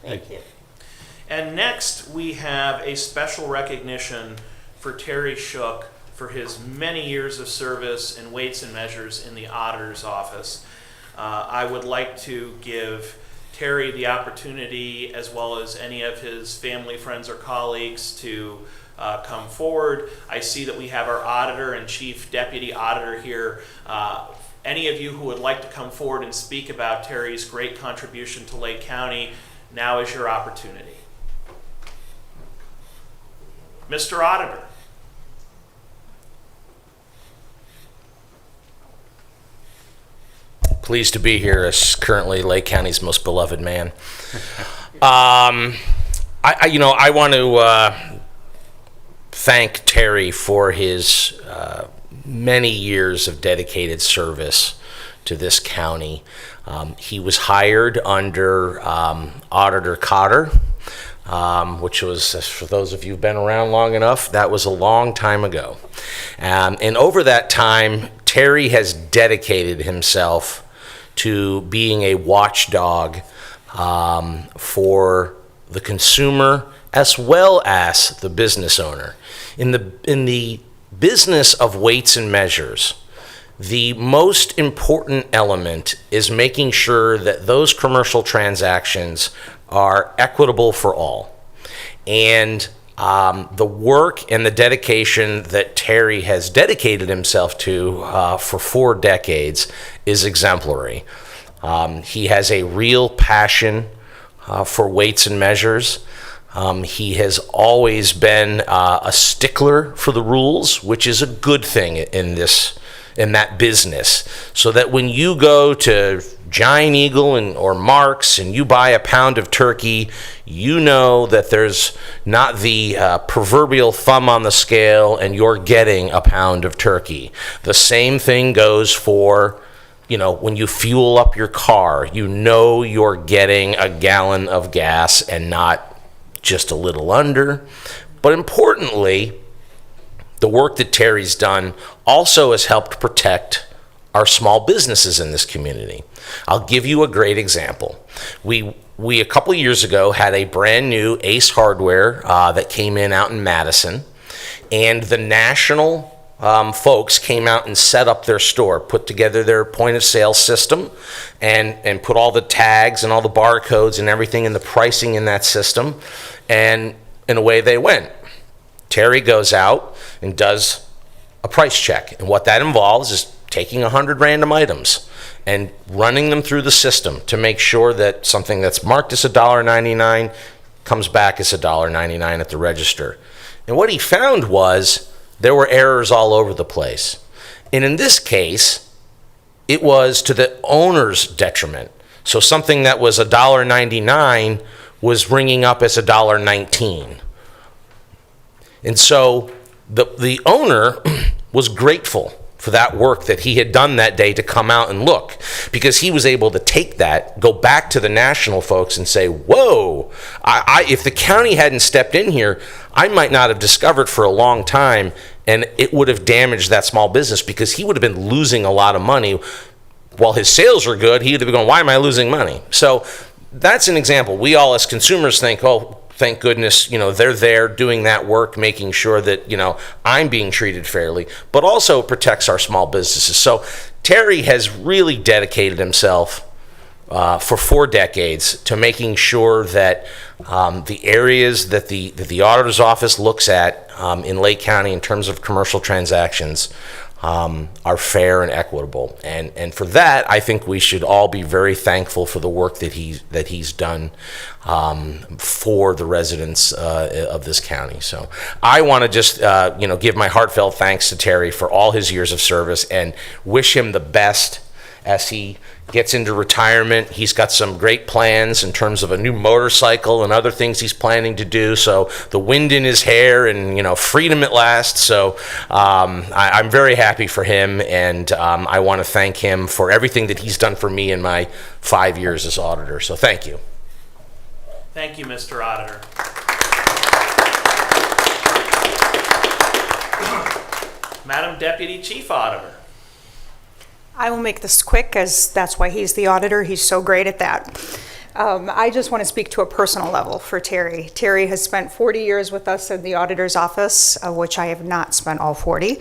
Thank you. And next, we have a special recognition for Terry Shook for his many years of service in weights and measures in the auditor's office. I would like to give Terry the opportunity, as well as any of his family, friends, or colleagues, to come forward. I see that we have our auditor and chief deputy auditor here. Any of you who would like to come forward and speak about Terry's great contribution to Lake County, now is your opportunity. Mr. Auditor. Pleased to be here as currently Lake County's most beloved man. I want to thank Terry for his many years of dedicated service to this county. He was hired under Auditor Cotter, which was, for those of you who've been around long enough, that was a long time ago. And over that time, Terry has dedicated himself to being a watchdog for the consumer as well as the business owner. In the business of weights and measures, the most important element is making sure that those commercial transactions are equitable for all. And the work and the dedication that Terry has dedicated himself to for 4 decades is exemplary. He has a real passion for weights and measures. He has always been a stickler for the rules, which is a good thing in that business, so that when you go to Giant Eagle or Mark's and you buy a pound of turkey, you know that there's not the proverbial thumb on the scale and you're getting a pound of turkey. The same thing goes for, when you fuel up your car, you're getting a gallon of gas and not just a little under. But importantly, the work that Terry's done also has helped protect our small businesses in this community. I'll give you a great example. We a couple of years ago had a brand new Ace Hardware that came in out in Madison, and the national folks came out and set up their store, put together their point of sale system, and put all the tags and all the barcodes and everything and the pricing in that system, and away they went. Terry goes out and does a price check, and what that involves is taking 100 random items and running them through the system to make sure that something that's marked as $1.99 comes back as $1.99 at the register. And what he found was there were errors all over the place. And in this case, it was to the owner's detriment. So something that was $1.99 was ringing up as $1.19. And so the owner was grateful for that work that he had done that day to come out and look, because he was able to take that, go back to the national folks and say, whoa, if the county hadn't stepped in here, I might not have discovered for a long time, and it would have damaged that small business because he would have been losing a lot of money. While his sales were good, he would have been going, why am I losing money? So that's an example. We all as consumers think, oh, thank goodness, they're there doing that work, making sure that, I'm being treated fairly, but also protects our small businesses. So Terry has really dedicated himself for 4 decades to making sure that the areas that the auditor's office looks at in Lake County in terms of commercial transactions are fair and equitable, and for that, I think we should all be very thankful for the work that he's done for the residents of this county. So I want to just give my heartfelt thanks to Terry for all his years of service and wish him the best as he gets into retirement. He's got some great plans in terms of a new motorcycle and other things he's planning to do. So the wind in his hair and, freedom at last. So I'm very happy for him, and I want to thank him for everything that he's done for me in my 5 years as auditor. So thank you. Thank you, Mr. Auditor. Madam Deputy Chief Auditor. I will make this quick, as that's why he's the auditor. He's so great at that. I just want to speak to a personal level for Terry. Terry has spent 40 years with us in the auditor's office, of which I have not spent all 40.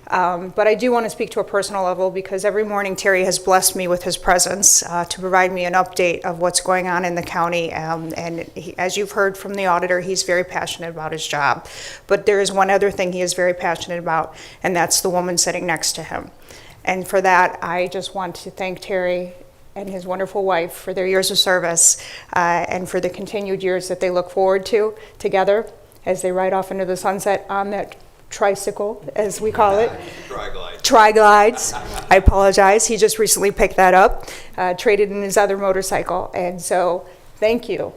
But I do want to speak to a personal level because every morning Terry has blessed me with his presence to provide me an update of what's going on in the county. And as you've heard from the auditor, he's very passionate about his job. But there is one other thing he is very passionate about, and that's the woman sitting next to him. And for that, I just want to thank Terry and his wonderful wife for their years of service and for the continued years that they look forward to together as they ride off into the sunset on that tricycle, as we call it. Tri-glides. I apologize. He just recently picked that up, traded in his other motorcycle. And so thank you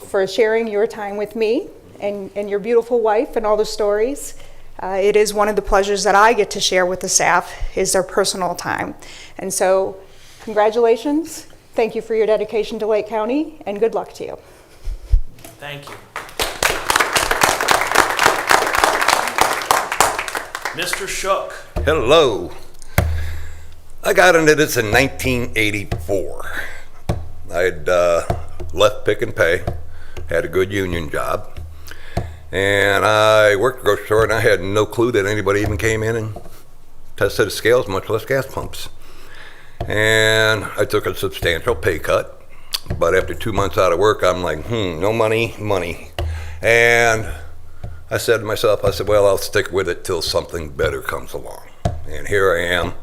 for sharing your time with me and your beautiful wife and all the stories. It is one of the pleasures that I get to share with the staff is their personal time. And so congratulations. Thank you for your dedication to Lake County, and good luck to you. Thank you. Mr. Shook. Hello. I got into this in 1984. I had left Pick and Pay, had a good union job, and I worked at a grocery store, and I had no clue that anybody even came in and tested the scales, much less gas pumps. And I took a substantial pay cut, but after 2 months out of work, I'm like, no money. And I said to myself, well, I'll stick with it till something better comes along. And here I am,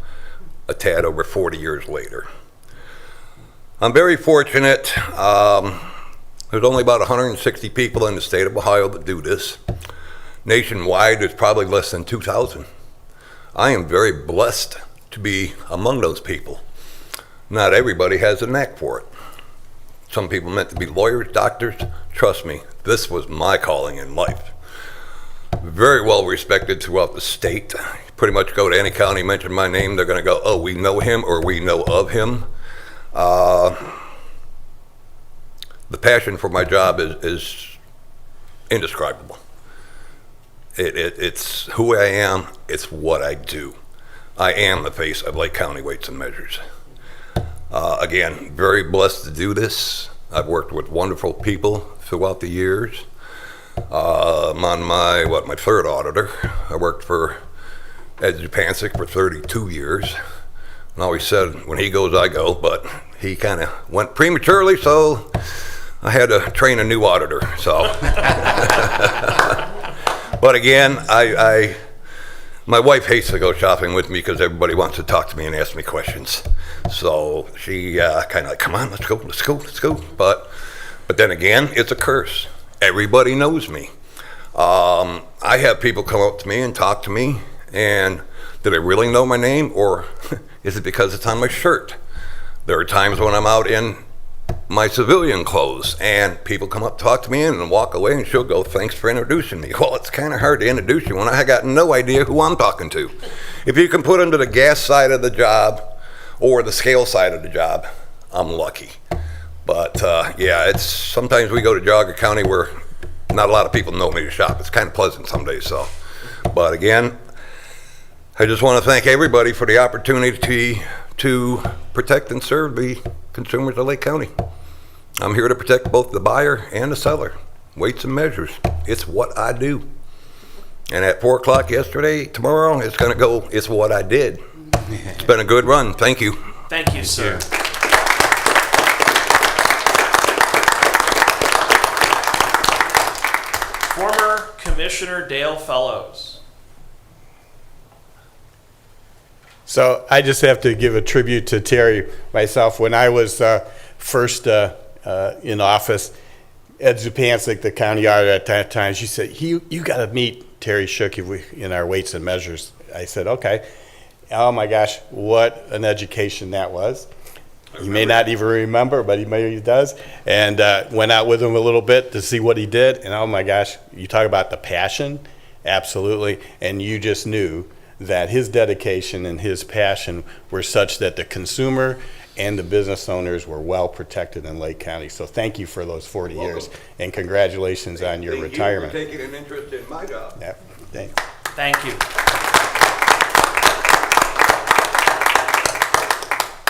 a tad over 40 years later. I'm very fortunate. There's only about 160 people in the state of Ohio that do this. Nationwide, there's probably less than 2,000. I am very blessed to be among those people. Not everybody has a knack for it. Some people meant to be lawyers, doctors. Trust me, this was my calling in life. Very well respected throughout the state. Pretty much go to any county, mention my name, they're going to go, oh, we know him or we know of him. The passion for my job is indescribable. It's who I am, it's what I do. I am the face of Lake County Weights and Measures. Again, very blessed to do this. I've worked with wonderful people throughout the years. I'm on my third auditor. I worked for Ed Zupancic for 32 years. And always said, when he goes, I go, but he kind of went prematurely, so I had to train a new auditor. So, but again, my wife hates to go shopping with me because everybody wants to talk to me and ask me questions. So she kind of like, come on, let's go. But then again, it's a curse. Everybody knows me. I have people come up to me and talk to me, and do they really know my name, or is it because it's on my shirt? There are times when I'm out in my civilian clothes, and people come up, talk to me, and walk away, and she'll go, thanks for introducing me. Well, it's kind of hard to introduce you when I got no idea who I'm talking to. If you can put them to the gas side of the job or the scale side of the job, I'm lucky. But yeah, it's sometimes we go to Geauga County where not a lot of people know me to shop. It's kind of pleasant some days. So, but again, I just want to thank everybody for the opportunity to protect and serve the consumers of Lake County. I'm here to protect both the buyer and the seller. Weights and Measures. It's what I do. And at 4 o'clock tomorrow, it's going to go, it's what I did. It's been a good run. Thank you. Thank you, sir. Former Commissioner Dale Fellows. So I just have to give a tribute to Terry myself. When I was first in office, Ed Zupancic, the county auditor at that time, she said, you got to meet Terry Shook in our Weights and Measures. I said, okay. Oh my gosh, what an education that was. He may not even remember, but he does. And went out with him a little bit to see what he did. And oh my gosh, you talk about the passion. Absolutely. And you just knew that his dedication and his passion were such that the consumer and the business owners were well protected in Lake County. So thank you for those 40 years. And congratulations on your retirement. Thank you for taking an interest in my job. Yep. Thanks. Thank you.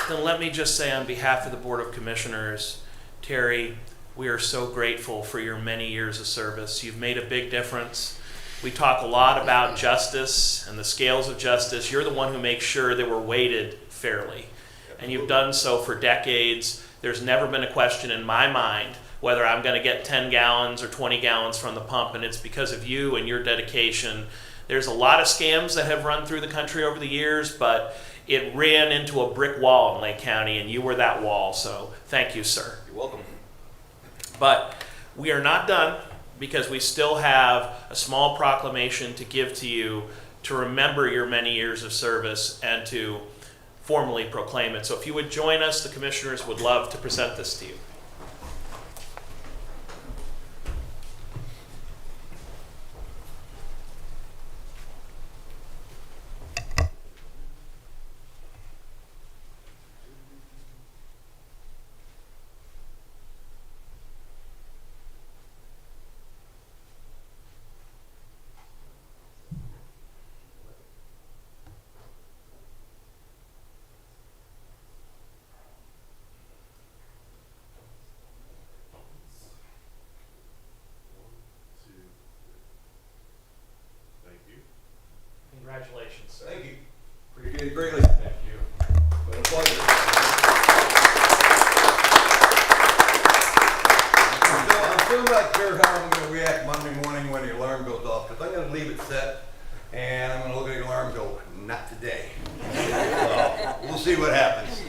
Then let me just say on behalf of the Board of Commissioners Terry, we are so grateful for your many years of service. You've made a big difference. We talk a lot about justice and the scales of justice. You're the one who makes sure that we're weighted fairly. And you've done so for decades. There's never been a question in my mind whether I'm going to get 10 gallons or 20 gallons from the pump, and it's because of you and your dedication. There's a lot of scams that have run through the country over the years, but it ran into a brick wall in Lake County, and you were that wall, so thank you, sir. You're welcome. But we are not done, because we still have a small proclamation to give to you to remember your many years of service and to formally proclaim it. So if you would join us, the commissioners would love to present this to you. Congratulations, sir. Thank you. Appreciate it greatly. Thank you. Been a pleasure. I'm still not sure how I'm going to react Monday morning when the alarm goes off, because I'm going to leave it set, and I'm going to look at the alarm and go, not today. So, we'll see what happens.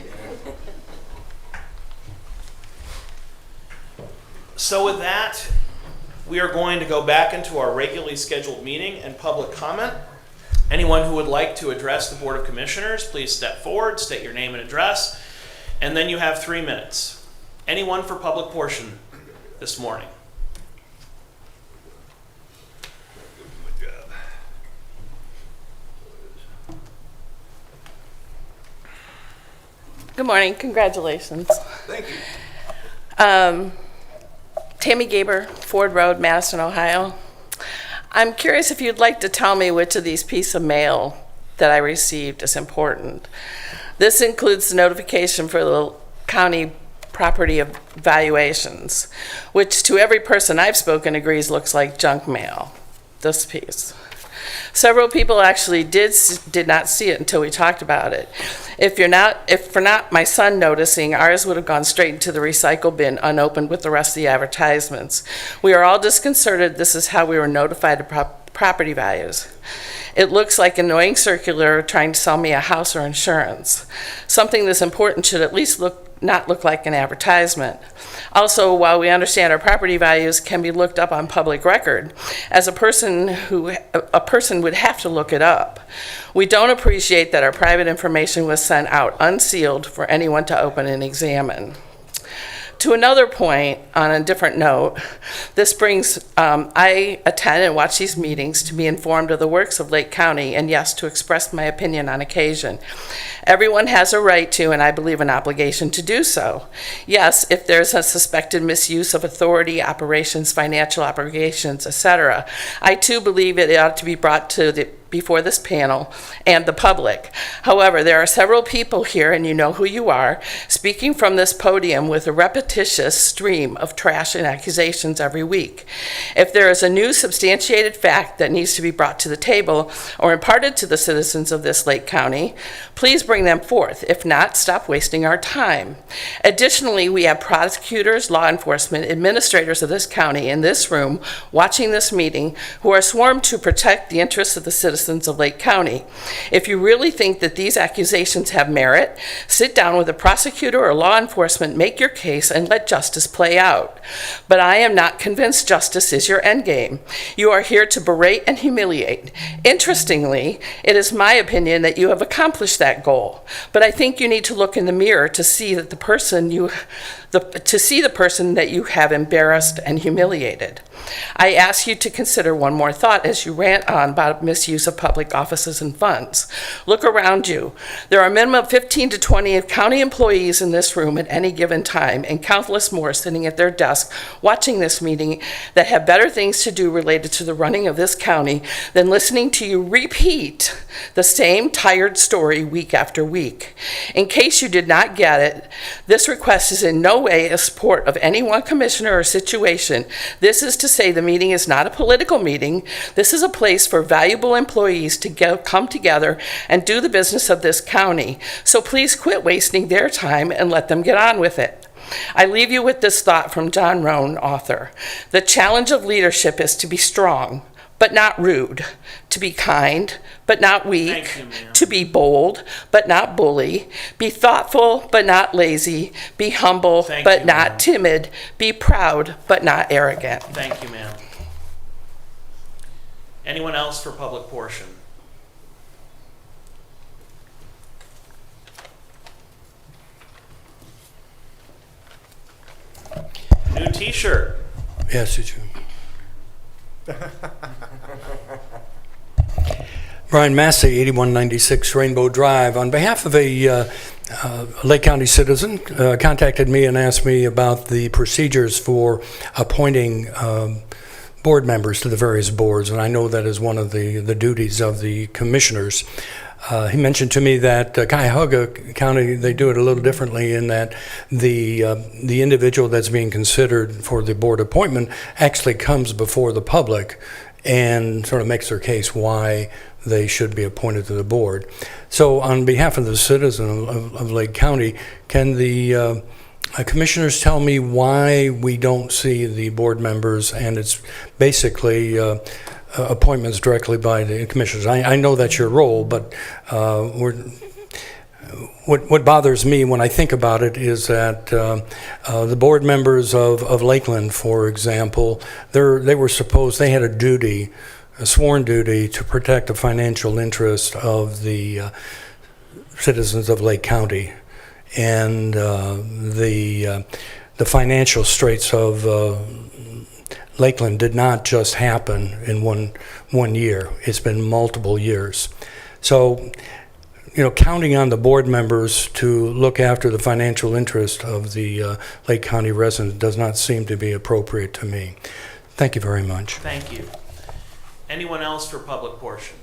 So with that, we are going to go back into our regularly scheduled meeting and public comment. Anyone who would like to address the Board of Commissioners, please step forward, state your name and address, and then you have 3 minutes. Anyone for public portion this morning? Good job. Good morning. Congratulations. Thank you. Tammy Gaber, Ford Road, Madison, Ohio. I'm curious if you'd like to tell me which of these pieces of mail that I received is important. This includes the notification for the county property valuations, which to every person I've spoken agrees looks like junk mail, this piece. Several people actually did not see it until we talked about it. If for not my son noticing, ours would have gone straight into the recycle bin unopened with the rest of the advertisements. We are all disconcerted. This is how we were notified of property values. It looks like an annoying circular trying to sell me a house or insurance. Something this important should at least not look like an advertisement. Also, while we understand our property values can be looked up on public record, as a person would have to look it up. We don't appreciate that our private information was sent out unsealed for anyone to open and examine. To another point, on a different note, this brings, I attend and watch these meetings to be informed of the works of Lake County, and yes, to express my opinion on occasion. Everyone has a right to, and I believe an obligation to do so. Yes, if there's a suspected misuse of authority, operations, financial obligations, etc., I too believe it ought to be brought to before this panel and the public. However, there are several people here, and you know who you are, speaking from this podium with a repetitious stream of trash and accusations every week. If there is a new substantiated fact that needs to be brought to the table or imparted to the citizens of this Lake County, please bring them forth. If not, stop wasting our time. Additionally, we have prosecutors, law enforcement, administrators of this county in this room watching this meeting who are sworn to protect the interests of the citizens of Lake County. If you really think that these accusations have merit, sit down with a prosecutor or law enforcement, make your case, and let justice play out. But I am not convinced justice is your endgame. You are here to berate and humiliate. Interestingly, it is my opinion that you have accomplished that goal, but I think you need to look in the mirror to see that the person that you have embarrassed and humiliated. I ask you to consider one more thought as you rant on about misuse of public offices and funds. Look around you. There are a minimum of 15 to 20 county employees in this room at any given time, and countless more sitting at their desk watching this meeting that have better things to do related to the running of this county than listening to you repeat the same tired story week after week. In case you did not get it, this request is in no way a support of any one commissioner or situation. This is to say the meeting is not a political meeting. This is a place for valuable employees to come together and do the business of this county. So please quit wasting their time and let them get on with it. I leave you with this thought from John Rohn, author. The challenge of leadership is to be strong, but not rude, to be kind, but not weak, Thank you, ma'am. to be bold, but not bully, be thoughtful, but not lazy, be humble, Thank but you, not ma'am. timid, be proud, but not arrogant. Thank you, ma'am. Anyone else for public portion? New T-shirt. Yes, it's you. Brian Massey, 8196 Rainbow Drive. On behalf of a Lake County citizen, contacted me and asked me about the procedures for appointing board members to the various boards, and I know that is one of the duties of the commissioners. He mentioned to me that Cuyahoga County, they do it a little differently in that the individual that's being considered for the board appointment actually comes before the public and sort of makes their case why they should be appointed to the board. So on behalf of the citizen of Lake County, can the commissioners tell me why we don't see the board members, and it's basically appointments directly by the commissioners? I know that's your role, but what bothers me when I think about it is that the board members of Lakeland, for example, they had a sworn duty to protect the financial interest of the citizens of Lake County, and the financial straits of Lakeland did not just happen in one year. It's been multiple years. So, counting on the board members to look after the financial interest of the Lake County residents does not seem to be appropriate to me. Thank you very much. Thank you. Anyone else for public portion?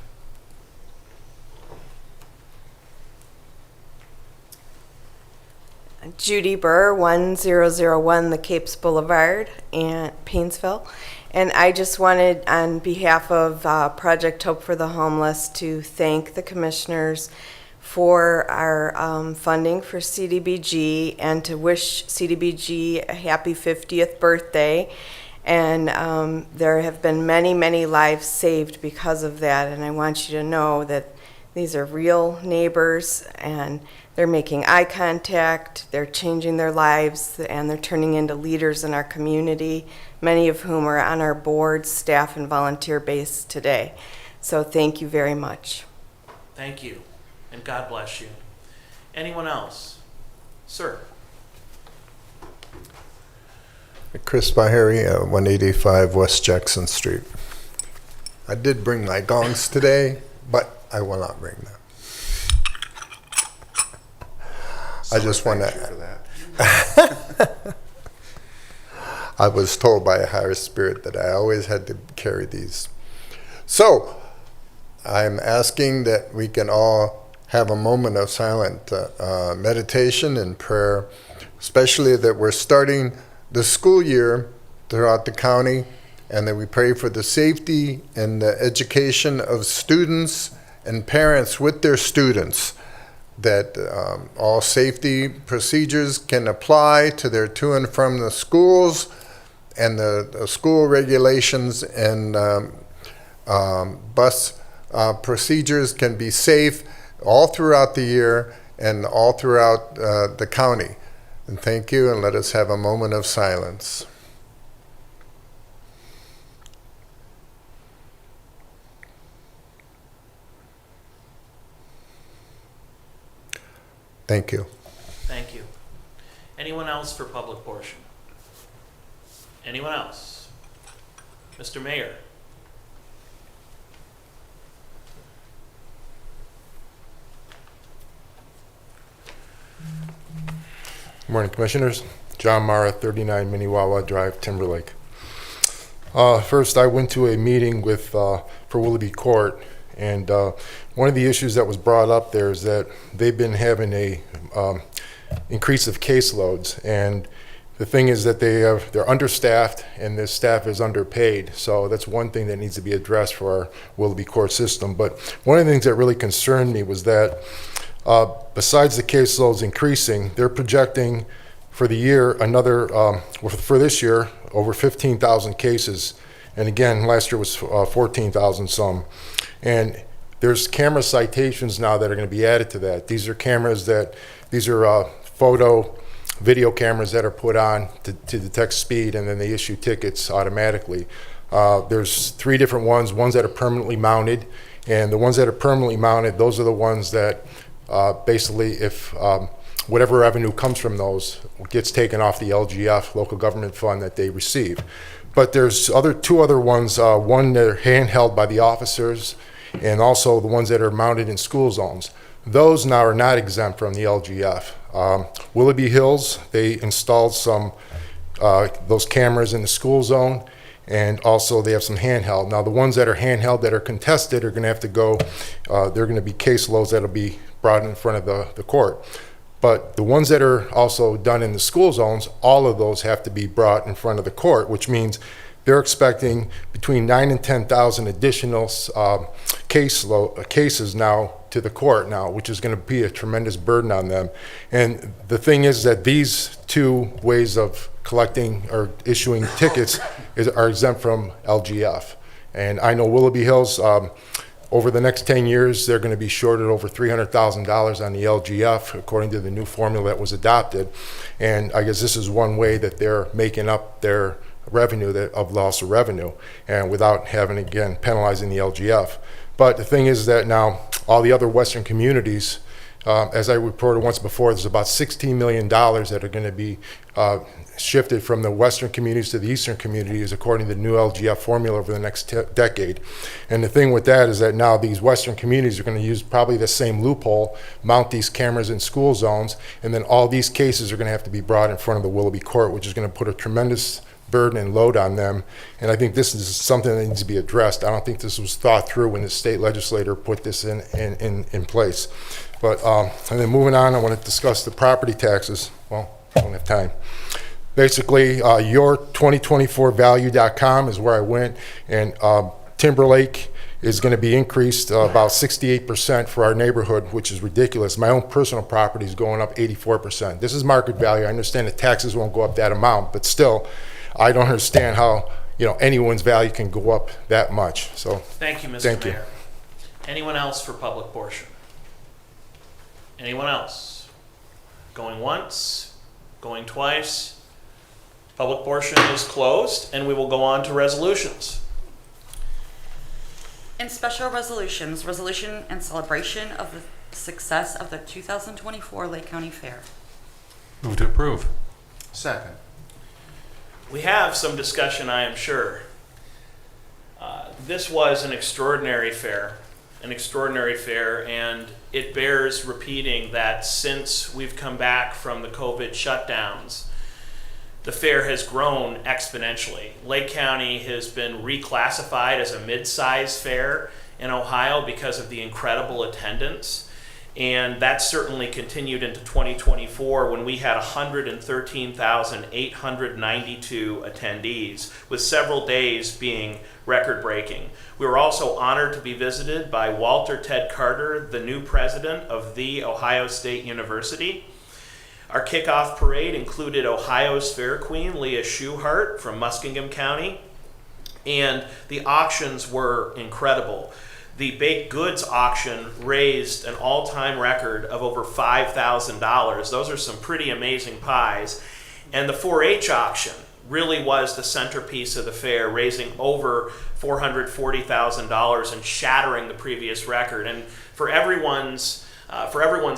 Judy Burr, 1001 The Capes Boulevard, and Painesville. And I just wanted, on behalf of Project Hope for the Homeless, to thank the commissioners for our funding for CDBG and to wish CDBG a happy 50th birthday. And there have been many, many lives saved because of that. And I want you to know that these are real neighbors, and they're making eye contact, they're changing their lives, and they're turning into leaders in our community, many of whom are on our board, staff, and volunteer base today. So thank you very much. Thank you, and God bless you. Anyone else? Sir. Chris Bahari, 185 West Jackson Street. I did bring my gongs today, but I will not bring them. I just want to. I was told by a higher spirit that I always had to carry these. So, I'm asking that we can all have a moment of silent meditation and prayer, especially that we're starting the school year throughout the county, and that we pray for the safety and the education of students and parents with their students, that all safety procedures can apply to their to and from the schools, and the school regulations and bus procedures can be safe all throughout the year and all throughout the county. And thank you, and let us have a moment of silence. Thank you. Thank you. Anyone else for public portion? Anyone else? Mr. Mayor. Morning, Commissioners. John Mara, 39 Minnewawa Drive, Timberlake. First, I went to a meeting for Willoughby Court, and one of the issues that was brought up there is that they've been having a increase of caseloads, and The thing is that they're understaffed and the staff is underpaid. So that's one thing that needs to be addressed for our Willoughby Court system. But one of the things that really concerned me was that besides the caseloads increasing, they're projecting for the year for this year, over 15,000 cases. And again, last year was 14,000 some. And there's camera citations now that are going to be added to that. These are video cameras that are put on to detect speed, and then they issue tickets automatically. There's 3 different ones that are permanently mounted, and the ones that are permanently mounted, those are the ones that basically if whatever revenue comes from those gets taken off the LGF, local government fund, that they receive. But there's 2 other ones, one that are handheld by the officers, and also the ones that are mounted in school zones. Those now are not exempt from the LGF. Willoughby Hills, they installed some those cameras in the school zone, and also they have some handheld. Now the ones that are handheld that are contested are going to have to go, they're going to be caseloads that'll be brought in front of the court. But the ones that are also done in the school zones, all of those have to be brought in front of the court, which means they're expecting between 9,000 and 10,000 additional cases now to the court now, which is going to be a tremendous burden on them. And the thing is that these 2 ways of collecting or issuing tickets are exempt from LGF. And I know Willoughby Hills, over the next 10 years, they're going to be shorted over $300,000 on the LGF, according to the new formula that was adopted. And I guess this is one way that they're making up their revenue of loss of revenue, and without having, again, penalizing the LGF. But the thing is that now all the other Western communities, as I reported once before, there's about $16 million that are going to be shifted from the Western communities to the Eastern communities according to the new LGF formula over the next decade. And the thing with that is that now these Western communities are going to use probably the same loophole, mount these cameras in school zones, and then all these cases are going to have to be brought in front of the Willoughby Court, which is going to put a tremendous burden and load on them. And I think this is something that needs to be addressed. I don't think this was thought through when the state legislator put this in place. But and then moving on, I want to discuss the property taxes. Well, I don't have time. Basically, your2024value.com is where I went, and Timberlake is going to be increased about 68% for our neighborhood, which is ridiculous. My own personal property is going up 84%. This is market value. I understand the taxes won't go up that amount, but still, I don't understand how anyone's value can go up that much. So Thank you, Mr. Thank you. Mayor. Anyone else for public portion? Anyone else? Going once? Going twice? Public portion is closed, and we will go on to resolutions. In special resolutions, resolution and celebration of the success of the 2024 Lake County Fair. Move to approve. Second. We have some discussion, I am sure. This was an extraordinary fair, and it bears repeating that since we've come back from the COVID shutdowns, the fair has grown exponentially. Lake County has been reclassified as a mid-size fair in Ohio because of the incredible attendance. And that certainly continued into 2024 when we had 113,892 attendees, with several days being record-breaking. We were also honored to be visited by Walter Ted Carter, the new president of The Ohio State University. Our kickoff parade included Ohio's Fair Queen, Leah Schuhart from Muskingum County, and the auctions were incredible. The baked goods auction raised an all-time record of over $5,000. Those are some pretty amazing pies. And the 4-H auction really was the centerpiece of the fair, raising over $440,000 and shattering the previous record. And for everyone's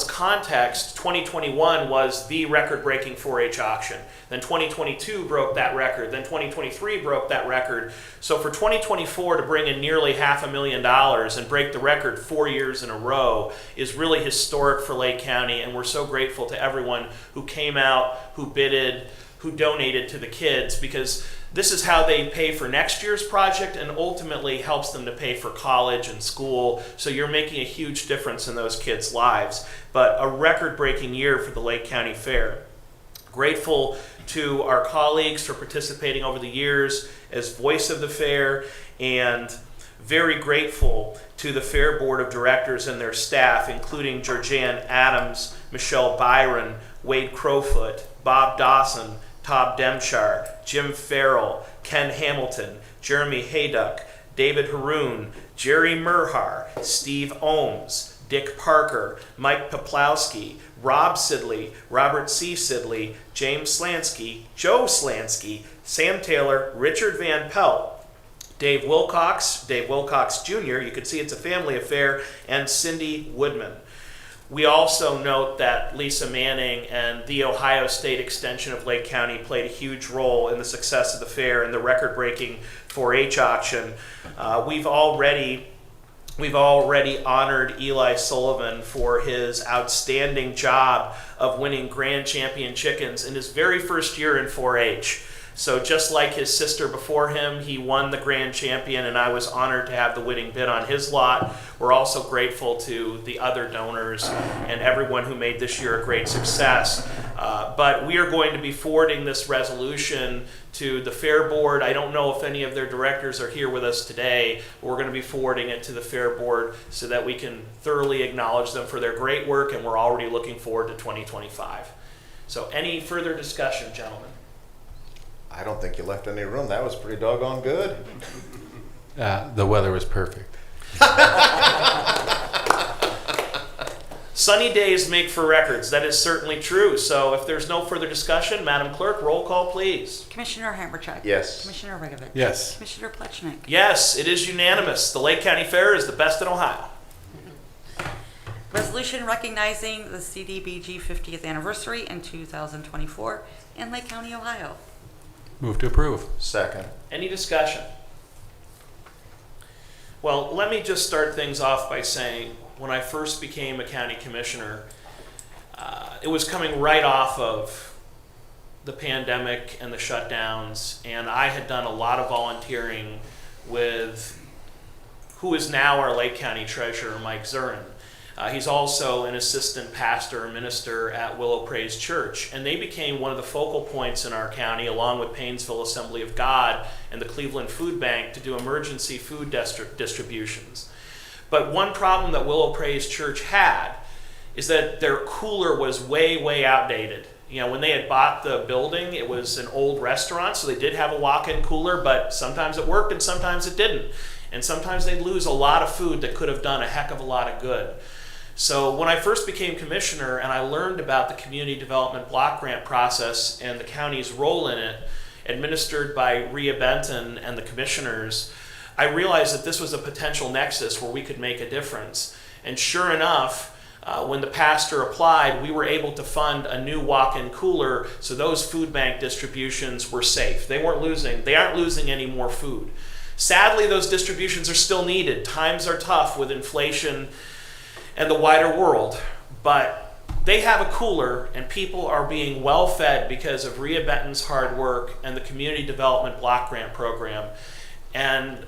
context, 2021 was the record-breaking 4-H auction. Then 2022 broke that record. Then 2023 broke that record. So for 2024 to bring in nearly $500,000 and break the record 4 years in a row is really historic for Lake County, and we're so grateful to everyone who came out, who bidded, who donated to the kids, because this is how they pay for next year's project and ultimately helps them to pay for college and school. So you're making a huge difference in those kids' lives. But a record-breaking year for the Lake County Fair. Grateful to our colleagues for participating over the years as voice of the fair, and very grateful to the Fair Board of Directors and their staff, including Georgianne Adams, Michelle Byron, Wade Crowfoot, Bob Dawson, Todd Demshar, Jim Farrell, Ken Hamilton, Jeremy Hayduck, David Haroon, Jerry Murhar, Steve Ohms, Dick Parker, Mike Poplowski, Rob Sidley, Robert C. Sidley, James Slansky, Joe Slansky, Sam Taylor, Richard Van Pelt, Dave Wilcox Jr., you can see it's a family affair, and Cindy Woodman. We also note that Lisa Manning and the Ohio State Extension of Lake County played a huge role in the success of the fair and the record-breaking 4-H auction. We've already honored Eli Sullivan for his outstanding job of winning Grand Champion chickens in his very first year in 4-H. So just like his sister before him, he won the Grand Champion, and I was honored to have the winning bid on his lot. We're also grateful to the other donors and everyone who made this year a great success. But we are going to be forwarding this resolution to the Fair Board. I don't know if any of their directors are here with us today. We're going to be forwarding it to the Fair Board so that we can thoroughly acknowledge them for their great work, and we're already looking forward to 2025. So any further discussion, gentlemen? I don't think you left any room. That was pretty doggone good. The weather was perfect. Sunny days make for records. That is certainly true. So if there's no further discussion, Madam Clerk, roll call, please. Commissioner Hammercheck. Yes. Commissioner Regovich. Yes. Commissioner Plechnik. Yes, it is unanimous. The Lake County Fair is the best in Ohio. Resolution recognizing the CDBG 50th anniversary in 2024 in Lake County, Ohio. Move to approve. Second. Any discussion? Well, let me just start things off by saying when I first became a county commissioner, it was coming right off of the pandemic and the shutdowns, and I had done a lot of volunteering with who is now our Lake County Treasurer, Mike Zurin. He's also an assistant pastor or minister at Willow Praise Church, and they became one of the focal points in our county, along with Painesville Assembly of God and the Cleveland Food Bank, to do emergency food distributions. But one problem that Willow Praise Church had is that their cooler was way, way outdated. You know, when they had bought the building, it was an old restaurant, so they did have a walk-in cooler, but sometimes it worked and sometimes it didn't. And sometimes they'd lose a lot of food that could have done a heck of a lot of good. So when I first became commissioner and I learned about the community development block grant process and the county's role in it, administered by Rhea Benton and the commissioners, I realized that this was a potential nexus where we could make a difference. And sure enough, when the pastor applied, we were able to fund a new walk-in cooler, so those food bank distributions were safe. They aren't losing any more food. Sadly, those distributions are still needed. Times are tough with inflation and the wider world, but they have a cooler and people are being well fed because of Rhea Benton's hard work and the Community Development Block Grant Program. And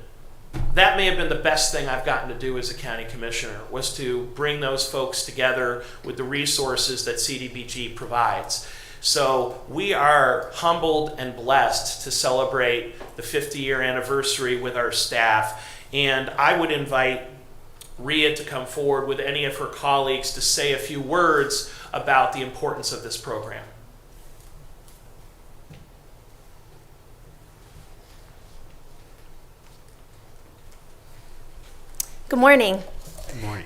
that may have been the best thing I've gotten to do as a county commissioner, was to bring those folks together with the resources that CDBG provides. So we are humbled and blessed to celebrate the 50-year anniversary with our staff, and I would invite Rhea to come forward with any of her colleagues to say a few words about the importance of this program. Good morning. Good morning.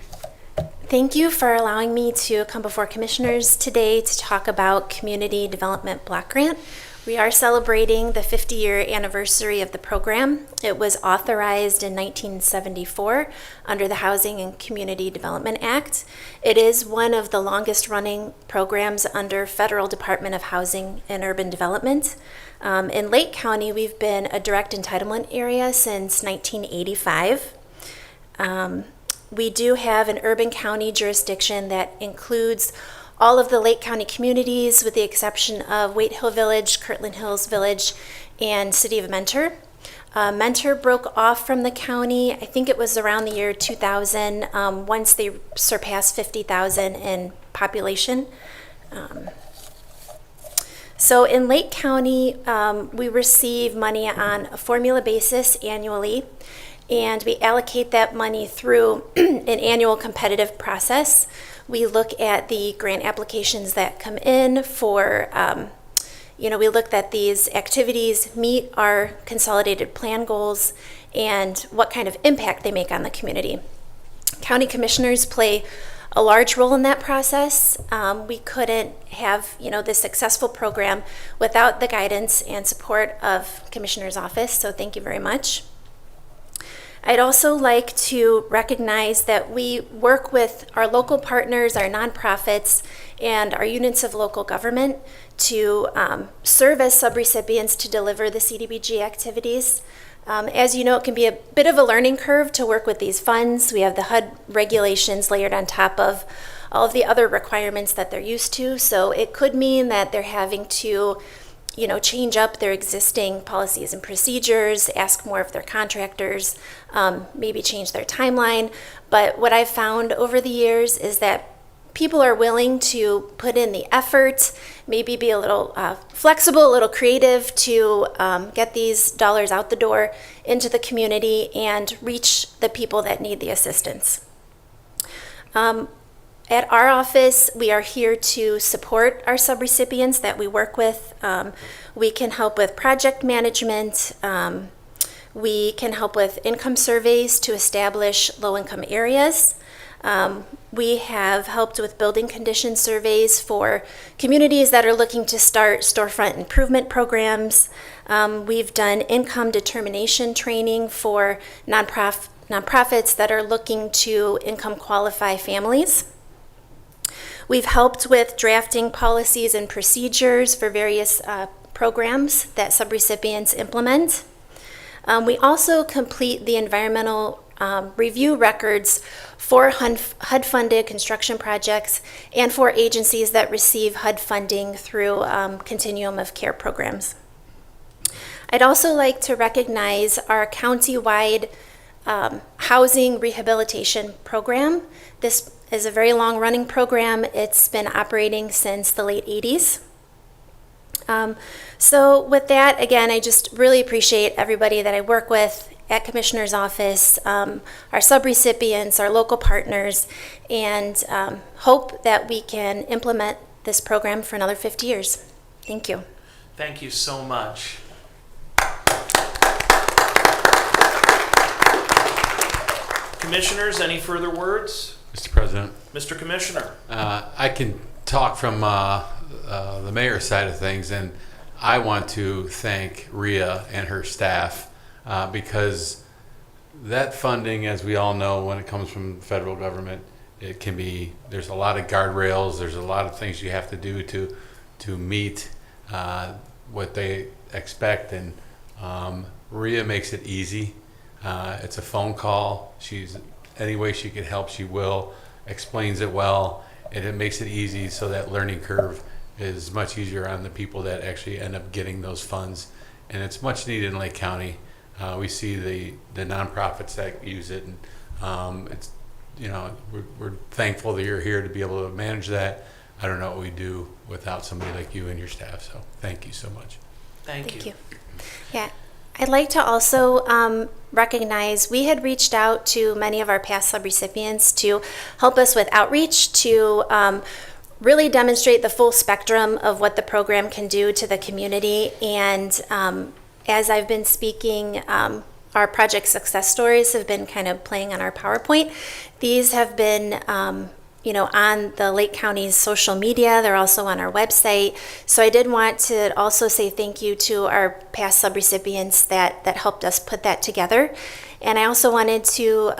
Thank you for allowing me to come before commissioners today to talk about Community Development Block Grant. We are celebrating the 50-year anniversary of the program. It was authorized in 1974 under the Housing and Community Development Act. It is one of the longest running programs under Federal Department of Housing and Urban Development. In Lake County, we've been a direct entitlement area since 1985. We do have an urban county jurisdiction that includes all of the Lake County communities with the exception of Waite Hill Village, Kirtland Hills Village, and City of Mentor. Mentor broke off from the county, I think it was around the year 2000, once they surpassed 50,000 in population. So in Lake County, we receive money on a formula basis annually, and we allocate that money through an annual competitive process. We look at the grant applications that come in for, we look that these activities meet our consolidated plan goals and what kind of impact they make on the community. County commissioners play a large role in that process. We couldn't have, this successful program without the guidance and support of Commissioner's Office, so thank you very much. I'd also like to recognize that we work with our local partners, our nonprofits, and our units of local government to serve as subrecipients to deliver the CDBG activities. As you know, it can be a bit of a learning curve to work with these funds. We have the HUD regulations layered on top of all of the other requirements that they're used to. So it could mean that they're having to, change up their existing policies and procedures, ask more of their contractors, maybe change their timeline. But what I've found over the years is that people are willing to put in the effort, maybe be a little flexible, a little creative to get these dollars out the door into the community and reach the people that need the assistance. At our office, we are here to support our subrecipients that we work with. We can help with project management. We can help with income surveys to establish low-income areas. We have helped with building condition surveys for communities that are looking to start storefront improvement programs. We've done income determination training for nonprofits that are looking to income qualify families. We've helped with drafting policies and procedures for various programs that subrecipients implement. We also complete the environmental review records for HUD-funded construction projects and for agencies that receive HUD funding through Continuum of Care programs. I'd also like to recognize our county-wide housing rehabilitation program. This is a very long-running program. It's been operating since the late 80s. So with that, again, I just really appreciate everybody that I work with at Commissioner's Office, our subrecipients, our local partners, and hope that we can implement this program for another 50 years. Thank you. Thank you so much. Commissioners, any further words? Mr. President. Mr. Commissioner. I can talk from the mayor's side of things, and I want to thank Rhea and her staff because that funding, as we all know, when it comes from the federal government, it can be, there's a lot of guardrails, there's a lot of things you have to do to meet what they expect, and Rhea makes it easy. It's a phone call. Any way she can help, she will, explains it well, and it makes it easy so that learning curve is much easier on the people that actually end up getting those funds. And it's much needed in Lake County. We see the nonprofits that use it, and it's, we're thankful that you're here to be able to manage that. I don't know what we do without somebody like you and your staff, so thank you so much. Thank you. Yeah. I'd like to also recognize we had reached out to many of our past subrecipients to help us with outreach to really demonstrate the full spectrum of what the program can do to the community. And as I've been speaking, our project success stories have been kind of playing on our PowerPoint. These have been on the Lake County's social media. They're also on our website. So I did want to also say thank you to our past subrecipients that helped us put that together. And I also wanted to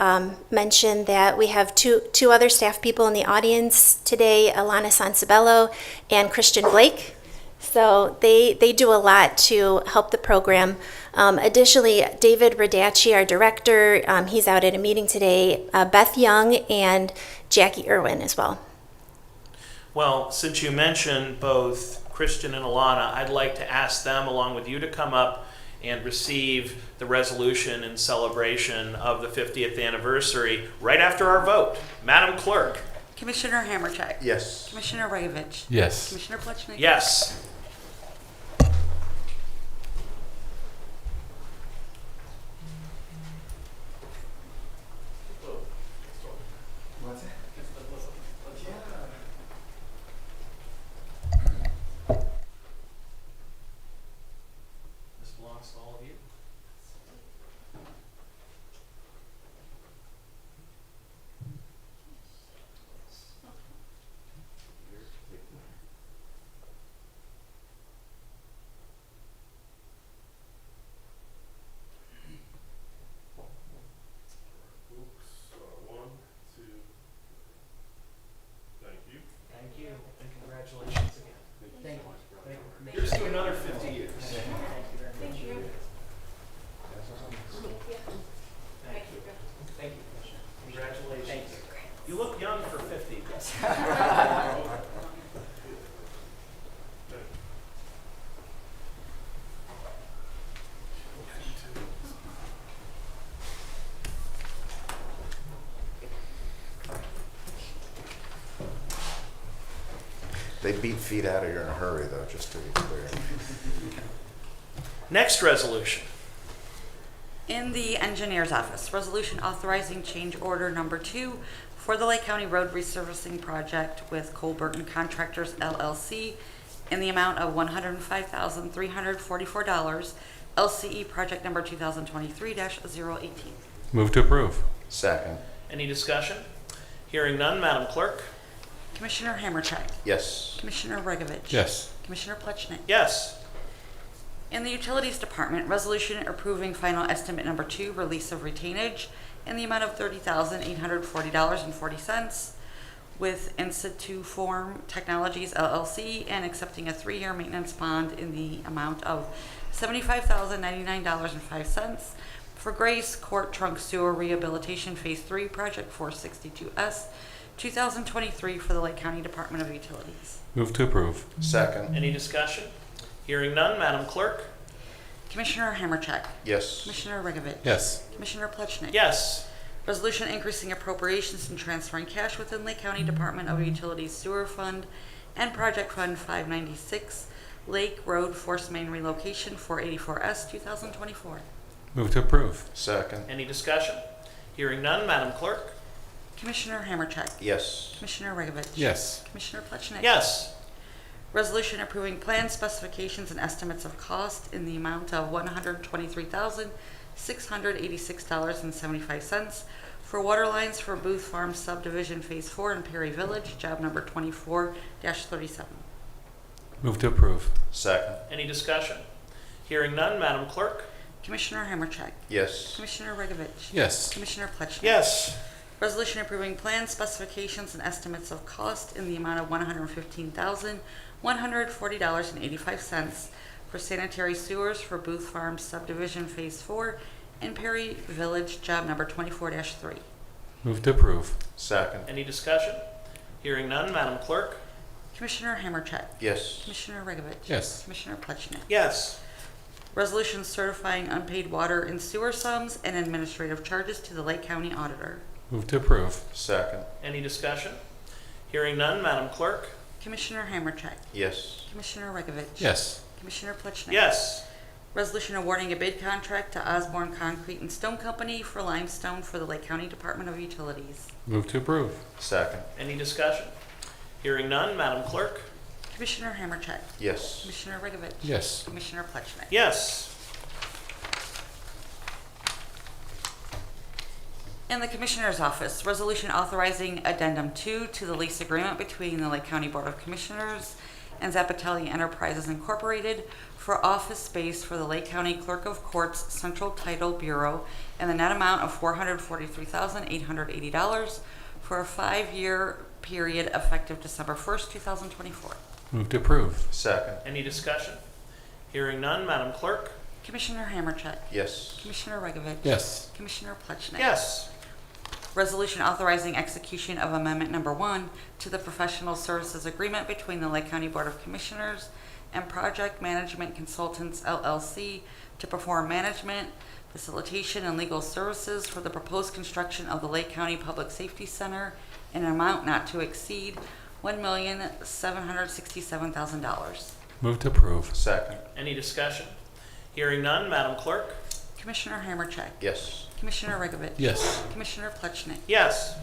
mention that we have two other staff people in the audience today, Alana Sansabello and Christian Blake. So they do a lot to help the program. Additionally, David Radacci, our director, he's out at a meeting today, Beth Young, and Jackie Irwin as well. Well, since you mentioned both Christian and Alana, I'd like to ask them, along with you, to come up and receive the resolution in celebration of the 50th anniversary right after our vote. Madam Clerk. Commissioner Hammercheck. Yes. Commissioner Ravitch. Yes. Commissioner Plechnik. Yes. They beat feet out of you in a hurry, though, just to be clear. Next resolution. In the engineer's office, resolution authorizing change order number 2 for the Lake County Road Resurfacing Project with Colburton Contractors LLC in the amount of $105,344, LCE project number 2023-018. Move to approve. Second. Any discussion? Hearing none, Madam Clerk? Commissioner Hammercheck, Yes. Commissioner Regovich. Yes. Commissioner Plechnik. Yes. In the Utilities Department, resolution approving final estimate number 2, release of retainage in the amount of $30,840.40 with In-Situ-Form Technologies LLC and accepting a 3-year maintenance bond in the amount of $75,099.05 for Grace Court Trunk Sewer Rehabilitation Phase 3 Project 462S 2023 for the Lake County Department of Utilities. Move to approve. Second. Any discussion? Hearing none, Madam Clerk? Commissioner Hammercheck, Yes. Commissioner Regovich. Yes. Commissioner Plechnik. Yes. Resolution increasing appropriations and transferring cash within Lake County Department of Utilities Sewer Fund and Project Fund 596, Lake Road Force Main Relocation 484S 2024. Move to approve. Second. Any discussion? Hearing none, Madam Clerk? Commissioner Hammercheck, Yes. Commissioner Regovich. Yes. Commissioner Plechnik. Yes. Resolution approving plan specifications and estimates of cost in the amount of $123,686.75 for water lines for Booth Farm Subdivision Phase 4 in Perry Village, job number 24-37. Move to approve. Second. Any discussion? Hearing none, Madam Clerk? Commissioner Hammercheck, Yes. Commissioner Regovich. Yes. Commissioner Plechnik. Yes. Resolution approving plan specifications and estimates of cost in the amount of $115,140.85 for sanitary sewers for Booth Farm Subdivision Phase 4 in Perry Village, job number 24-3. Move to approve. Second. Any discussion? Hearing none, Madam Clerk? Commissioner Hammercheck, Yes. Commissioner Regovich. Yes. Commissioner Plechnik. Yes. Resolution certifying unpaid water and sewer sums and administrative charges to the Lake County Auditor. Move to approve. Second. Any discussion? Hearing none, Madam Clerk? Commissioner Hammercheck, Yes. Commissioner Regovich. Yes. Commissioner Plechnik. Yes. Resolution awarding a bid contract to Osborne Concrete and Stone Company for limestone for the Lake County Department of Utilities. Move to approve. Second. Any discussion? Hearing none, Madam Clerk? Commissioner Hammercheck, Yes. Commissioner Regovich. Yes. Commissioner Plechnik. Yes. In the Commissioner's Office, resolution authorizing Addendum 2 to the lease agreement between the Lake County Board of Commissioners and Zapatelli Enterprises Incorporated for office space for the Lake County Clerk of Courts Central Title Bureau in the net amount of $443,880 for a 5-year period effective December 1st, 2024. Move to approve. Second. Any discussion? Hearing none, Madam Clerk? Commissioner Hammercheck, Yes. Commissioner Regovich. Yes. Commissioner Plechnik. Yes. Resolution authorizing execution of Amendment Number 1 to the Professional Services Agreement between the Lake County Board of Commissioners and Project Management Consultants LLC to perform management, facilitation, and legal services for the proposed construction of the Lake County Public Safety Center in an amount not to exceed $1,767,000. Move to approve. Second. Any discussion? Hearing none, Madam Clerk? Commissioner Hammercheck, Yes. Commissioner Regovich. Yes. Commissioner Plechnik. Yes.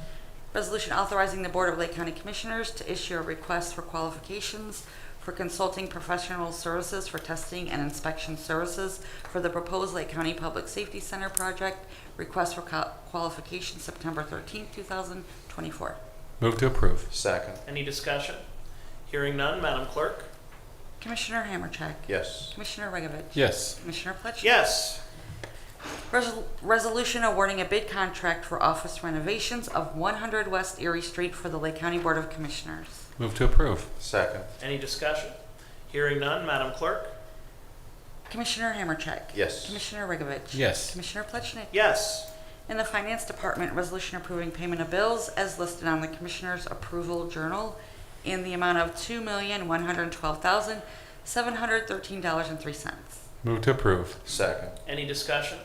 Resolution authorizing the Board of Lake County Commissioners to issue a request for qualifications for consulting professional services for testing and inspection services for the proposed Lake County Public Safety Center project. Request for qualification September 13th, 2024. Move to approve. Second. Any discussion? Hearing none, Madam Clerk? Commissioner Hammercheck, Yes. Commissioner Regovich. Yes. Commissioner Plechnik. Yes. Resolution awarding a bid contract for office renovations of 100 West Erie Street for the Lake County Board of Commissioners. Move to approve. Second. Any discussion? Hearing none, Madam Clerk? Commissioner Hammercheck. Yes. Commissioner Regovich. Yes. Commissioner Plechnik. Yes. In the Finance Department, resolution approving payment of bills as listed on the Commissioner's Approval Journal in the amount of $2,112,713.03. Move to approve. Second. Any discussion?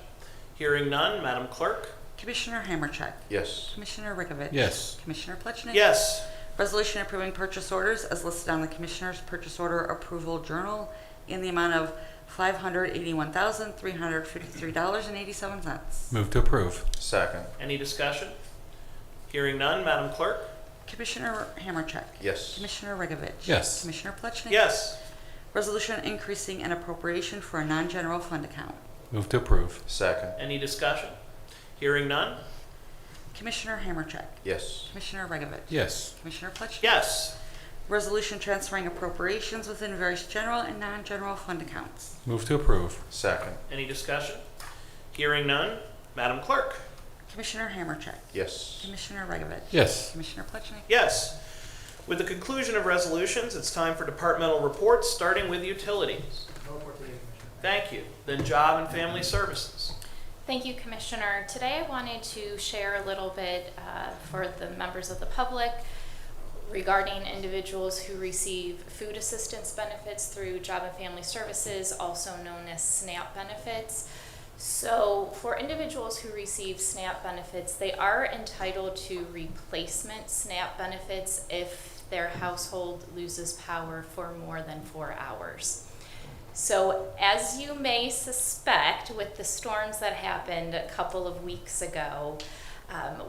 Hearing none, Madam Clerk? Commissioner Hammercheck. Yes. Commissioner Regovich. Yes. Commissioner Plechnik. Yes. Resolution approving purchase orders as listed on the Commissioner's Purchase Order Approval Journal in the amount of $581,353.87. Move to approve. Second. Any discussion? Hearing none, Madam Clerk? Commissioner Hammercheck? Yes. Commissioner Regovich? Yes. Commissioner Plechnik? Yes. Resolution increasing an appropriation for a non-general fund account. Move to approve. Second. Any discussion? Hearing none? Commissioner Hammercheck? Yes. Commissioner Regovich? Yes. Commissioner Plechnik? Yes. Resolution transferring appropriations within various general and non-general fund accounts. Move to approve. Second. Any discussion? Hearing none, Madam Clerk? Commissioner Hammercheck? Yes. Commissioner Regovich? Yes. Commissioner Plechnik? Yes. With the conclusion of resolutions, it's time for departmental reports, starting with utilities. Thank you. Then Job and Family Services. Thank you, Commissioner. Today I wanted to share a little bit for the members of the public regarding individuals who receive food assistance benefits through Job and Family Services, also known as SNAP benefits. So for individuals who receive SNAP benefits, they are entitled to replacement SNAP benefits if their household loses power for more than 4 hours. So as you may suspect, with the storms that happened a couple of weeks ago,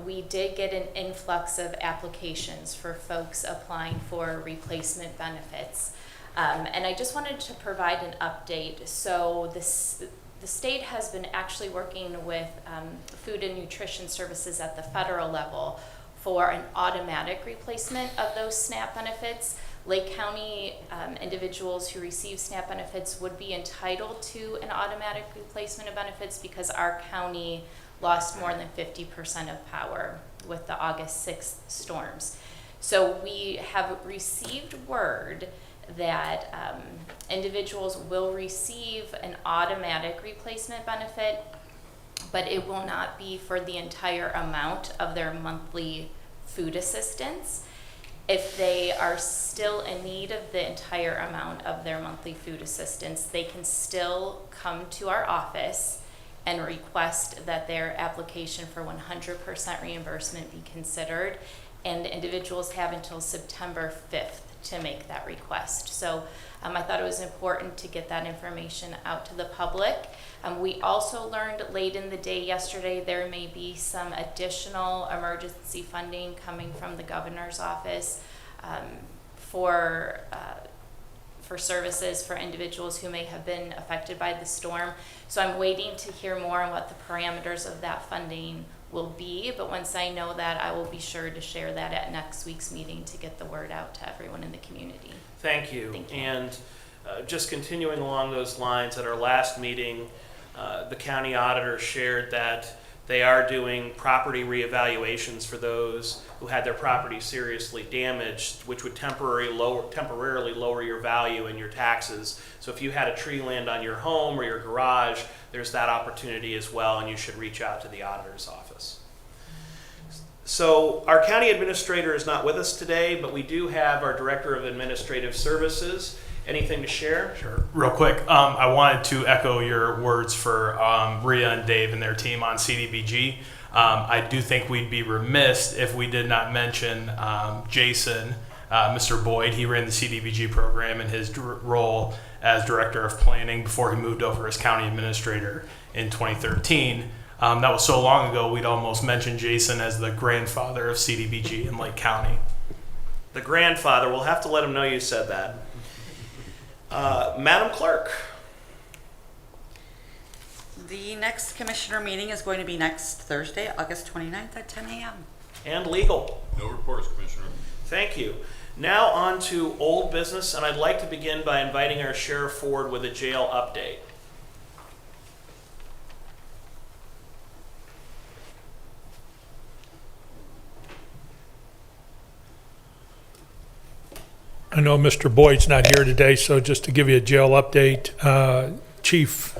we did get an influx of applications for folks applying for replacement benefits. And I just wanted to provide an update. So the state has been actually working with Food and Nutrition Services at the federal level for an automatic replacement of those SNAP benefits. Lake County individuals who receive SNAP benefits would be entitled to an automatic replacement of benefits because our county lost more than 50% of power with the August 6th storms. So we have received word that individuals will receive an automatic replacement benefit, but it will not be for the entire amount of their monthly food assistance. If they are still in need of the entire amount of their monthly food assistance, they can still come to our office and request that their application for 100% reimbursement be considered. And individuals have until September 5th to make that request. So I thought it was important to get that information out to the public. We also learned late in the day yesterday there may be some additional emergency funding coming from the governor's office for services for individuals who may have been affected by the storm. So I'm waiting to hear more on what the parameters of that funding will be, but once I know that, I will be sure to share that at next week's meeting to get the word out to everyone in the community. Thank you. Thank you. And just continuing along those lines, at our last meeting, the county auditor shared that they are doing property reevaluations for those who had their property seriously damaged, which would temporarily lower your value and your taxes. So if you had a tree land on your home or your garage, there's that opportunity as well, and you should reach out to the auditor's office. So our county administrator is not with us today, but we do have our Director of Administrative Services. Anything to share? Sure. Real quick, I wanted to echo your words for Rhea and Dave and their team on CDBG. I do think we'd be remiss if we did not mention Jason, Mr. Boyd. He ran the CDBG program in his role as Director of Planning before he moved over as County Administrator in 2013. That was so long ago, we'd almost mention Jason as the grandfather of CDBG in Lake County. The grandfather, we'll have to let him know you said that. Madam Clerk. The next commissioner meeting is going to be next Thursday, August 29th at 10 a.m. And legal. No reports, Commissioner. Thank you. Now on to old business, and I'd like to begin by inviting our Sheriff forward with a jail update. I know Mr. Boyd's not here today, so just to give you a jail update, Chief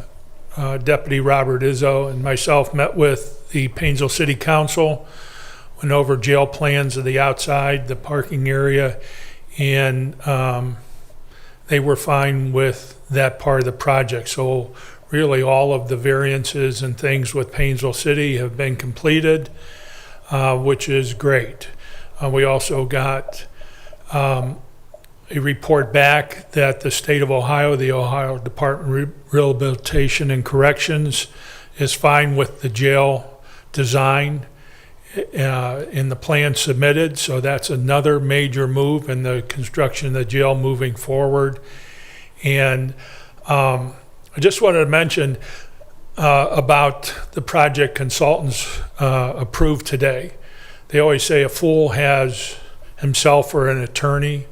Deputy Robert Izzo and myself met with the Painesville City Council, went over jail plans of the outside, the parking area, and they were fine with that part of the project. So really all of the variances and things with Painesville City have been completed, which is great. We also got a report back that the state of Ohio, the Ohio Department of Rehabilitation and Corrections, is fine with the jail design in the plan submitted. So that's another major move in the construction of the jail moving forward. And I just wanted to mention about the project consultants approved today. They always say a fool has himself or an attorney.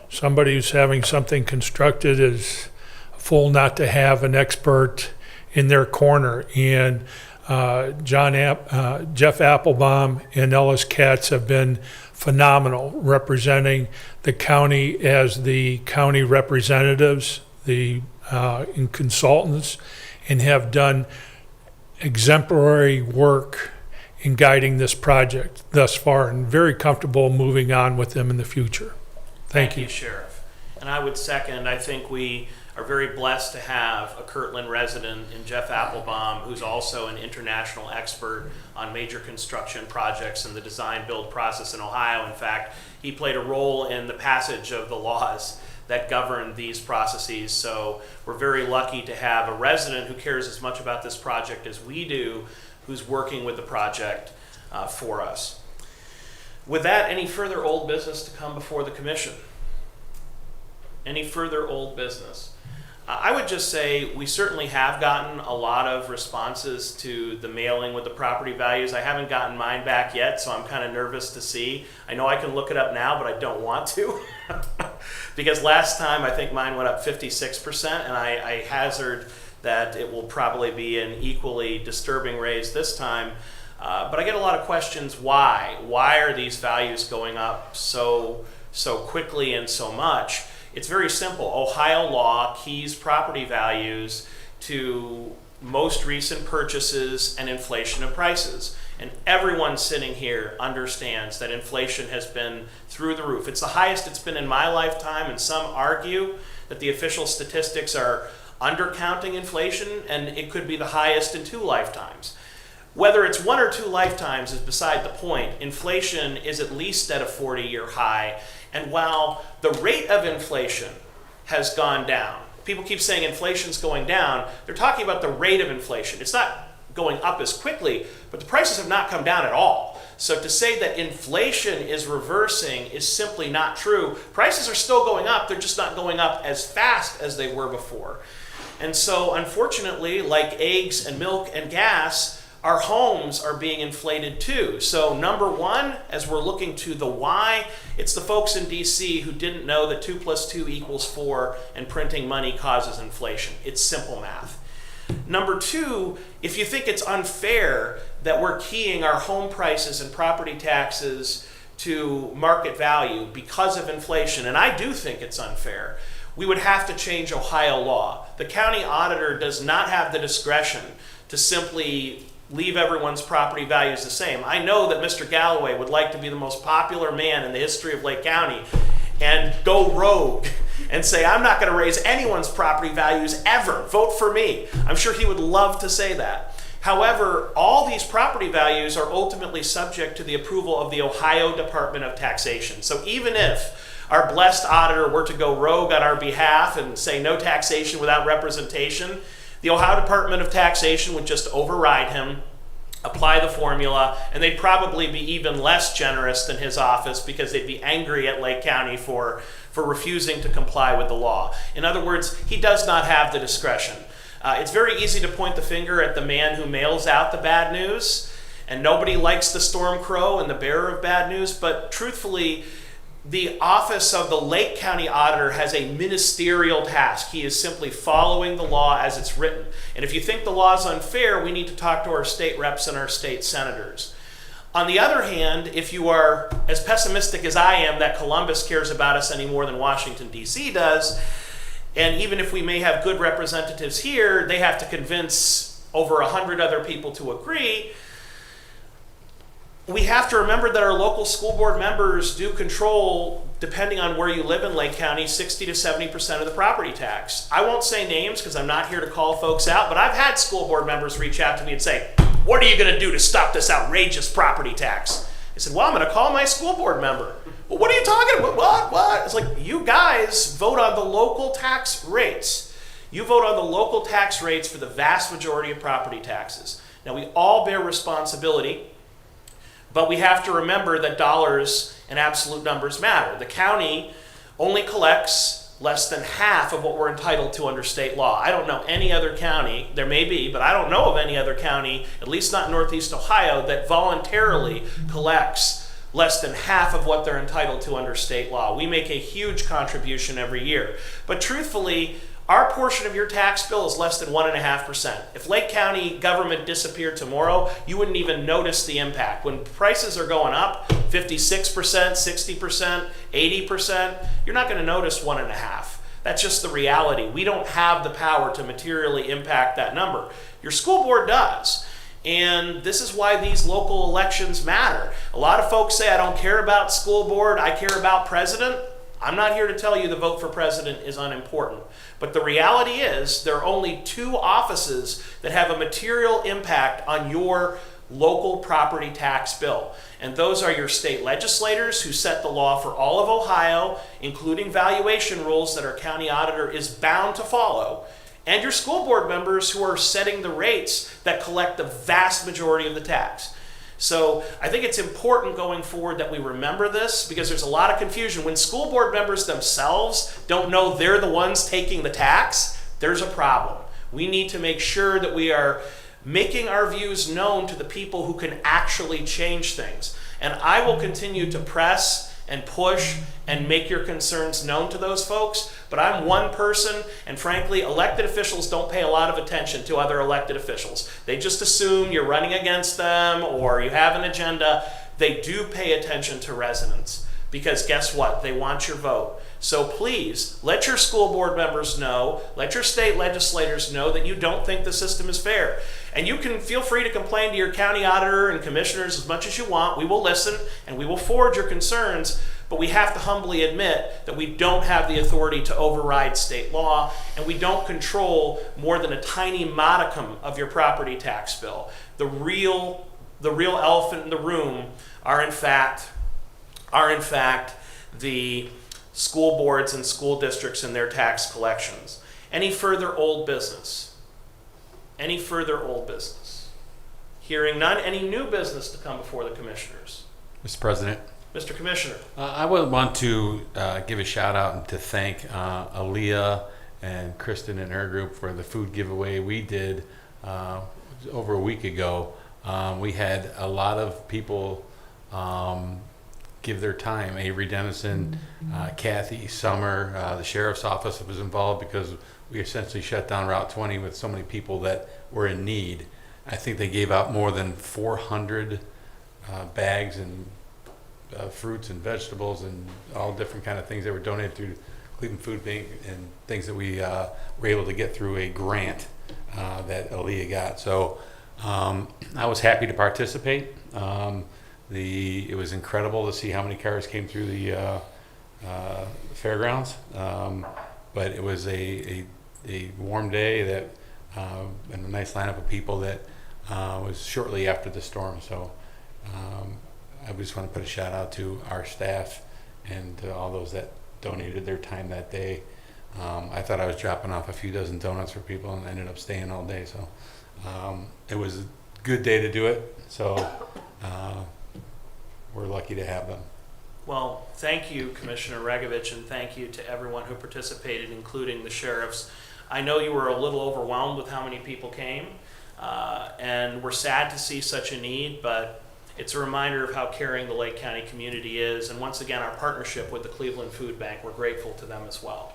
Somebody who's having something constructed is a fool not to have an expert in their corner. And Jeff Applebaum and Ellis Katz have been phenomenal representing the county as the county representatives, and consultants, and have done exemplary work in guiding this project thus far, and very comfortable moving on with them in the future. Thank you, Sheriff. And I would second, I think we are very blessed to have a Kirtland resident in Jeff Applebaum, who's also an international expert on major construction projects and the design-build process in Ohio. In fact, he played a role in the passage of the laws that govern these processes. So we're very lucky to have a resident who cares as much about this project as we do, who's working with the project for us. With that, any further old business to come before the commission? Any further old business? I would just say we certainly have gotten a lot of responses to the mailing with the property values. I haven't gotten mine back yet, so I'm kind of nervous to see. I know I can look it up now, but I don't want to. Because last time I think mine went up 56%, and I hazard that it will probably be an equally disturbing raise this time. But I get a lot of questions, why? Why are these values going up so quickly and so much? It's very simple. Ohio law keys property values to most recent purchases and inflation of prices. And everyone sitting here understands that inflation has been through the roof. It's the highest it's been in my lifetime, and some argue that the official statistics are undercounting inflation, and it could be the highest in 2 lifetimes. Whether it's 1 or 2 lifetimes is beside the point. Inflation is at least at a 40-year high. And while the rate of inflation has gone down, people keep saying inflation's going down, they're talking about the rate of inflation. It's not going up as quickly, but the prices have not come down at all. So to say that inflation is reversing is simply not true. Prices are still going up, they're just not going up as fast as they were before. And so unfortunately, like eggs and milk and gas, our homes are being inflated too. So number one, as we're looking to the why, it's the folks in DC who didn't know that 2 + 2 = 4 and printing money causes inflation. It's simple math. Number two, if you think it's unfair that we're keying our home prices and property taxes to market value because of inflation, and I do think it's unfair, we would have to change Ohio law. The county auditor does not have the discretion to simply leave everyone's property values the same. I know that Mr. Galloway would like to be the most popular man in the history of Lake County and go rogue and say, I'm not going to raise anyone's property values ever. Vote for me. I'm sure he would love to say that. However, all these property values are ultimately subject to the approval of the Ohio Department of Taxation. So even if our blessed auditor were to go rogue on our behalf and say no taxation without representation, the Ohio Department of Taxation would just override him, apply the formula, and they'd probably be even less generous than his office because they'd be angry at Lake County for refusing to comply with the law. In other words, he does not have the discretion. It's very easy to point the finger at the man who mails out the bad news, and nobody likes the storm crow and the bearer of bad news, but truthfully, the office of the Lake County Auditor has a ministerial task. He is simply following the law as it's written. And if you think the law is unfair, we need to talk to our state reps and our state senators. On the other hand, if you are as pessimistic as I am that Columbus cares about us any more than Washington, D.C. does, and even if we may have good representatives here, they have to convince over 100 other people to agree, we have to remember that our local school board members do control, depending on where you live in Lake County, 60 to 70% of the property tax. I won't say names because I'm not here to call folks out, but I've had school board members reach out to me and say, what are you going to do to stop this outrageous property tax? I said, well, I'm going to call my school board member. Well, what are you talking about? What? It's like, you guys vote on the local tax rates. You vote on the local tax rates for the vast majority of property taxes. Now, we all bear responsibility, but we have to remember that dollars and absolute numbers matter. The county only collects less than half of what we're entitled to under state law. I don't know any other county, there may be, but I don't know of any other county, at least not in Northeast Ohio, that voluntarily collects less than half of what they're entitled to under state law. We make a huge contribution every year. But truthfully, our portion of your tax bill is less than 1.5%. If Lake County government disappeared tomorrow, you wouldn't even notice the impact. When prices are going up 56%, 60%, 80%, you're not going to notice 1.5%. That's just the reality. We don't have the power to materially impact that number. Your school board does. And this is why these local elections matter. A lot of folks say, I don't care about school board, I care about president. I'm not here to tell you the vote for president is unimportant. But the reality is there are only 2 offices that have a material impact on your local property tax bill. And those are your state legislators who set the law for all of Ohio, including valuation rules that our county auditor is bound to follow, and your school board members who are setting the rates that collect the vast majority of the tax. So I think it's important going forward that we remember this, because there's a lot of confusion. When school board members themselves don't know they're the ones taking the tax, there's a problem. We need to make sure that we are making our views known to the people who can actually change things. And I will continue to press and push and make your concerns known to those folks. But I'm one person, and frankly, elected officials don't pay a lot of attention to other elected officials. They just assume you're running against them or you have an agenda. They do pay attention to residents, because guess what? They want your vote. So please, let your school board members know, let your state legislators know that you don't think the system is fair. And you can feel free to complain to your county auditor and commissioners as much as you want. We will listen and we will forward your concerns, but we have to humbly admit that we don't have the authority to override state law, and we don't control more than a tiny modicum of your property tax bill. The real elephant in the room are in fact the school boards and school districts and their tax collections. Any further old business? Any further old business? Hearing none, any new business to come before the commissioners? Mr. President. Mr. Commissioner. I would want to give a shout out and to thank Aaliyah and Kristen and her group for the food giveaway we did over a week ago. We had a lot of people give their time. Avery Dennison, Kathy, Summer, the sheriff's office was involved, because we essentially shut down Route 20 with so many people that were in need. I think they gave out more than 400 bags and fruits and vegetables and all different kind of things that were donated through Cleveland Food Bank, and things that we were able to get through a grant that Aaliyah got. So I was happy to participate. It was incredible to see how many cars came through the fairgrounds, but it was a warm day that and a nice lineup of people that was shortly after the storm. So I just want to put a shout out to our staff and to all those that donated their time that day. I thought I was dropping off a few dozen donuts for people, and I ended up staying all day. So it was a good day to do it. So we're lucky to have them. Well, thank you, Commissioner Regovich, and thank you to everyone who participated, including the sheriffs. I know you were a little overwhelmed with how many people came, and we're sad to see such a need, but it's a reminder of how caring the Lake County community is, and once again, our partnership with the Cleveland Food Bank, we're grateful to them as well.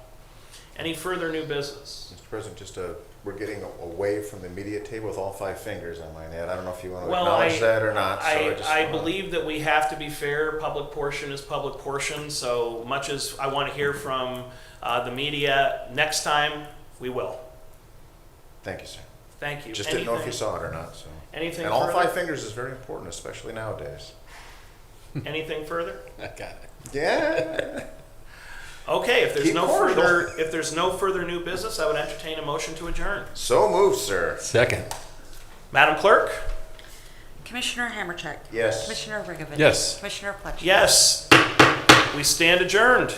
Any further new business? Mr. President, we're getting away from the media table with all 5 fingers, I might add. I don't know if you want to acknowledge that or not. I believe that we have to be fair. Public portion is public portion. So much as I want to hear from the media, next time we will. Thank you, sir. Thank you. Just didn't know if you saw it or not. So. Anything and all further? 5 fingers is very important, especially nowadays. Anything further? I got it. Yeah. Okay, if there's Keep no cordial. further new business, I would entertain a motion to adjourn. So moved, sir. Second. Madam Clerk? Commissioner Hammercheck. Yes. Commissioner Regovich. Yes. Commissioner Pletcher. Yes. We stand adjourned.